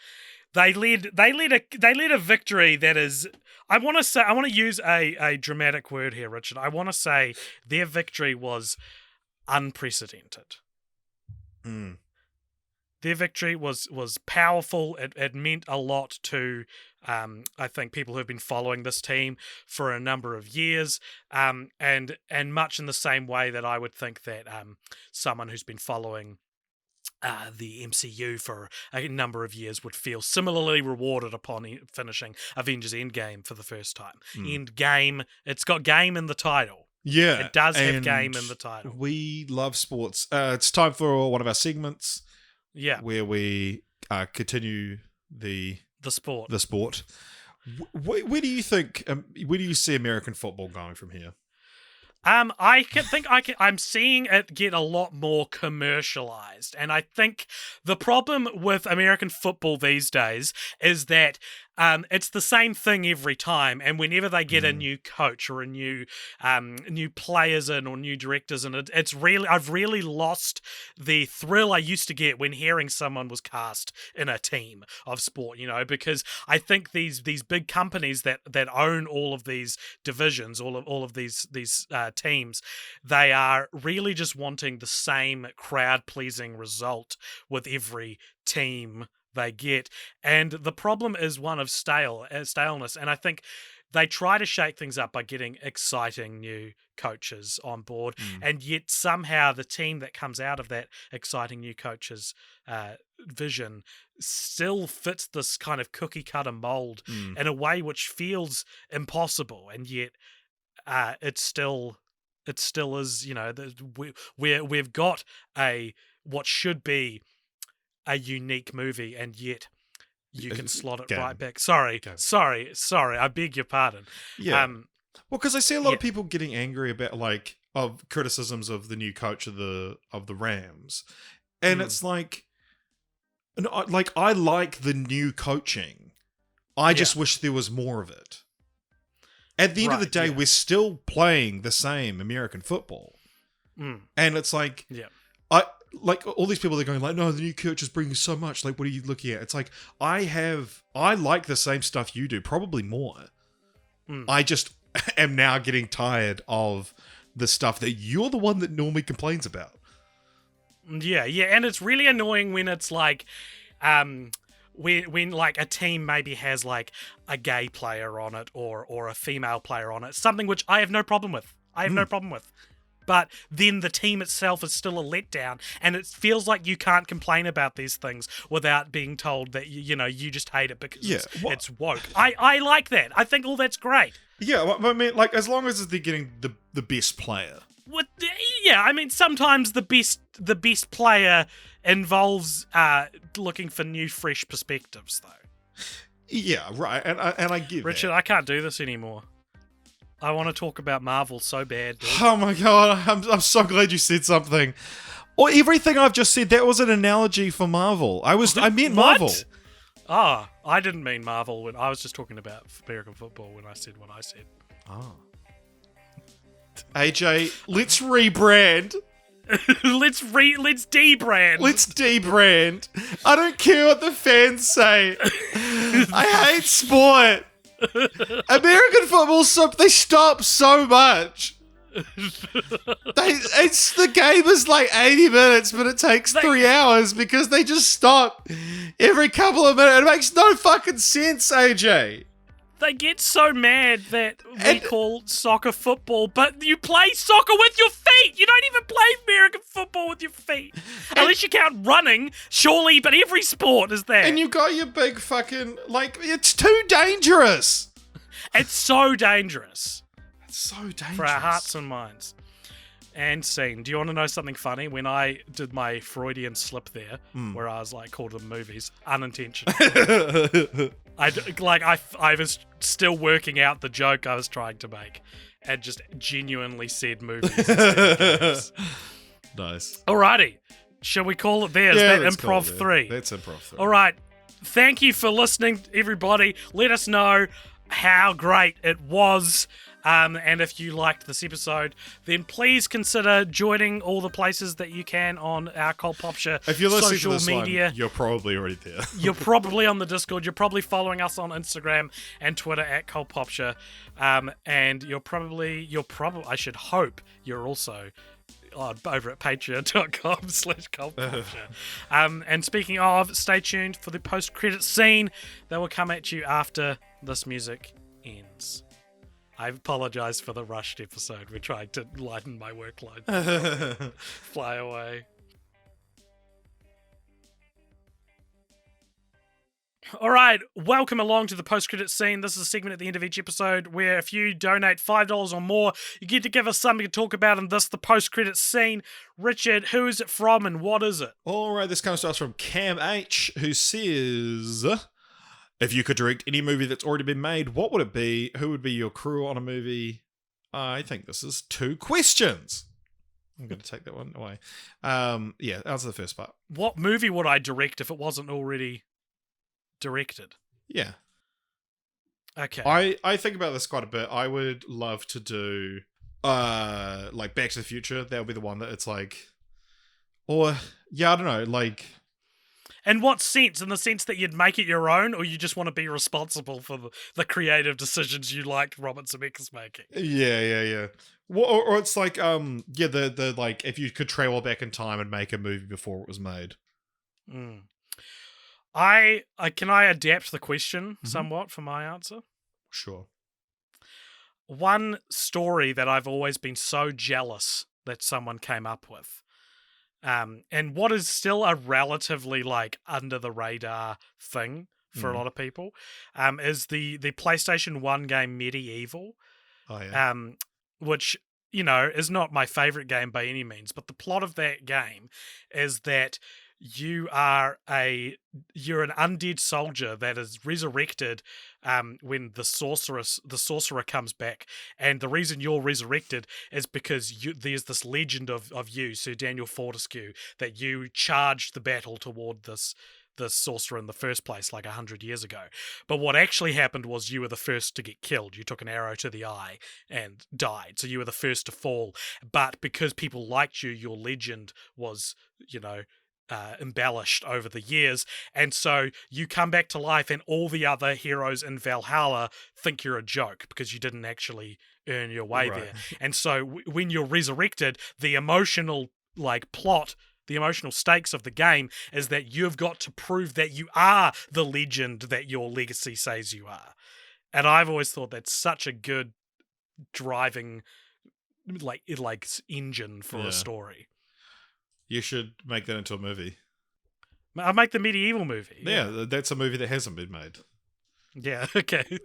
They led a victory that is. I want to use a dramatic word here, Richard. I want to say their victory was unprecedented. Their victory was powerful. It meant a lot to I think people who've been following this team for a number of years, and much in the same way that I would think that someone who's been following the MCU for a number of years would feel similarly rewarded upon finishing Avengers Endgame for the first time. Endgame, it's got game in the title. Yeah, it does have game in the title. We love sports. It's time for one of our segments. Yeah, where we continue the sport. Where do you think? Where do you see American football going from here? I'm seeing it get a lot more commercialized, and I think the problem with American football these days is that it's the same thing every time, and whenever they get a new coach or a new players in or new directors, and I've really lost the thrill I used to get when hearing someone was cast in a team of sport, because I think these big companies that own all of these divisions, all of these teams, they are really just wanting the same crowd pleasing result with every team they get, and the problem is one of staleness, and I think they try to shake things up by getting exciting new coaches on board, and yet somehow the team that comes out of that exciting new coach's vision still fits this kind of cookie cutter mold in a way which feels impossible, and yet it still is. We've got what should be a unique movie, and yet you can slot it game. right back. Sorry. I beg your pardon. Yeah. Well, because I see a lot yeah. of people getting angry about of criticisms of the new coach of the Rams, and it's like, I like the new coaching. I just wish there was more of it. At the end of the day, we're still playing the same American football, and it's like, all these people are going like, no, the new coach is bringing so much. Like, what are you looking at? It's like I like the same stuff you do, probably more. I just am now getting tired of the stuff that you're the one that normally complains about. Yeah, and it's really annoying when it's like, when like a team maybe has like a gay player on it or a female player on it, something which I have no problem with. But then the team itself is still a letdown, and it feels like you can't complain about these things without being told that you just hate it because it's woke. I like that. I think all that's great. Yeah, well, I mean, like, as long as they're getting the best player. I mean, sometimes the best player involves looking for new, fresh perspectives, though. Yeah, right, and I get Richard, that. I can't do this anymore. I want to talk about Marvel so bad, dude. Oh my god, I'm so glad you said something. Or everything I've just said, that was an analogy for Marvel. I meant Marvel. Oh, I didn't mean Marvel. When I was just talking about American football when I said what I said. Oh. AJ, let's rebrand. Let's debrand. Let's debrand. I don't care what the fans say. I hate sport. American football, they stop so much. The game is like 80 minutes, but it takes 3 hours because they just stop every couple of minutes. It makes no fucking sense, AJ. They get so mad that we call soccer football, but you play soccer with your feet. You don't even play American football with your feet. Unless you count running, surely, but every sport is that. And you got your big fucking, it's too dangerous. It's so dangerous. It's so dangerous. For our hearts and minds. And scene. Do you want to know something funny? When I did my Freudian slip there, where I was like, called them movies, unintentional. I was still working out the joke I was trying to make, and just genuinely said movies. Nice. Alrighty, shall we call it there? Is that Improv 3? That's Improv 3. All right. Thank you for listening, everybody. Let us know how great it was. And if you liked this episode, then please consider joining all the places that you can on our Cult Popture if you're listening social to this media. You're probably already there. You're probably on the Discord. You're probably following us on Instagram and Twitter at Cult Popture. And you're probably, I should hope you're also over at patreon.com/cultpopture. And speaking of, stay tuned for the post-credit scene that will come at you after this music ends. I apologize for the rushed episode. We're trying to lighten my workload. Fly away. All right, welcome along to the post-credit scene. This is a segment at the end of each episode where if you donate $5 or more, you get to give us something to talk about in this, the post-credit scene. Richard, who is it from and what is it? All right, this comes to us from Cam H, who says, if you could direct any movie that's already been made, what would it be? Who would be your crew on a movie? I think this is 2 questions. I'm going to take that one away. Yeah, answer the first part. What movie would I direct if it wasn't already directed? Yeah. Okay. I think about this quite a bit. I would love to do like Back to the Future. That would be the one that it's like, or yeah, I don't know, like. In what sense? In the sense that you'd make it your own, or you just want to be responsible for the creative decisions you liked Robert Zemeckis making? Yeah. Well, or it's like, the like, if you could travel back in time and make a movie before it was made. Can I adapt the question somewhat for my answer? Sure. One story that I've always been so jealous that someone came up with, and what is still a relatively like under the radar thing for a lot of people, is the PlayStation 1 game Medieval. Oh yeah. Which, is not my favorite game by any means, but the plot of that game is that you're an undead soldier that is resurrected when the sorcerer comes back, and the reason you're resurrected is because there's this legend of you, Sir Daniel Fortescue, that you charged the battle toward this sorcerer in the first place like 100 years ago. But what actually happened was you were the first to get killed. You took an arrow to the eye and died, so you were the first to fall. But because people liked you, your legend was, embellished over the years, and so you come back to life, and all the other heroes in Valhalla think you're a joke because you didn't actually earn your way there. And so when you're resurrected, the emotional plot, the emotional stakes of the game is that you've got to prove that you are the legend that your legacy says you are. And I've always thought that's such a good driving engine for a story. You should make that into a movie. I'll make the medieval movie. Yeah, that's a movie that hasn't been made. Yeah, okay.